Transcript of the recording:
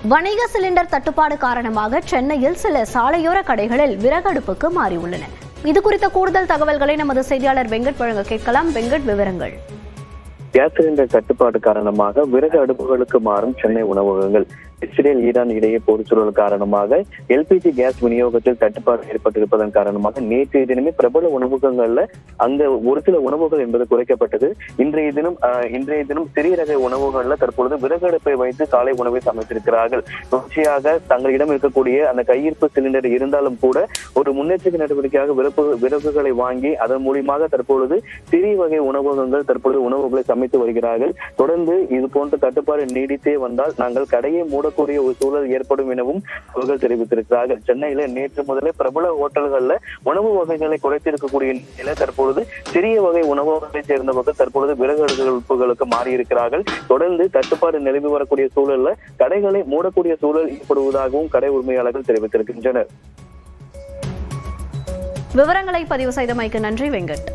வணிக சிலிண்டர் தட்டுப்பாடு காரணமாக சென்னையில் சில சாலையோர கடைகளில் விறகடுப்புக்கு மாறியுள்ளன. இது குறித்த கூடுதல் தகவல்களை நமது செய்தியாளர் வெங்கட் வழங்க கேட்கலாம். வெங்கட், விவரங்கள். கேஸ் சிலிண்டர் தட்டுப்பாடு காரணமாக விறகு அடுப்புகளுக்கு மாறும் சென்னை உணவகங்கள். இஸ்ரேல் ஈரான் இடையே போர் சூழல் காரணமாக எல்பிஜி கேஸ் விநியோகத்தில் தட்டுப்பாடு ஏற்பட்டிருப்பதன் காரணமாக நேற்றைய தினமே பிரபல உணவகங்கள்ல அங்க ஒரு சில உணவுகள் என்பது குறைக்கப்பட்டது. இன்றைய தினம் சிறிய ரக உணவுகள்ல தற்பொழுது விறகு அடுப்பை வைத்து காலை உணவை சமைத்திருக்கிறார்கள். தொடர்ச்சியாக தங்களிடம் இருக்கக்கூடிய அந்த கையிருப்பு சிலிண்டர் இருந்தாலும் கூட ஒரு முன்னெச்சரிக்கை நடவடிக்கையாக விறகுகளை வாங்கி அதன் மூலியமாக தற்பொழுது சிறிய வகை உணவகங்கள் தற்பொழுது உணவுகளை சமைத்து வருகிறார்கள். தொடர்ந்து இது போன்ற தட்டுப்பாடு நீடித்தே வந்தால் நாங்கள் கடையை மூடக்கூடிய ஒரு சூழல் ஏற்படும் எனவும் அவர்கள் தெரிவித்திருக்கிறார்கள். சென்னையில நேற்று முதலே பிரபல ஹோட்டல்கள்ல உணவு வகைகளை குறைத்திருக்கக்கூடிய நிலையில தற்பொழுது சிறிய வகை உணவகங்களை சேர்ந்தவர்கள் தற்பொழுது விறகு அடுப்புகளுக்கு மாறியிருக்கிறார்கள். தொடர்ந்து தட்டுப்பாடு நிலவி வரக்கூடிய சூழல்ல கடைகளை மூடக்கூடிய சூழல் ஏற்படுவதாகவும் கடை உரிமையாளர்கள் தெரிவித்திருக்கின்றனர். விவரங்களை பதிவு செய்தமைக்கு நன்றி வெங்கட்.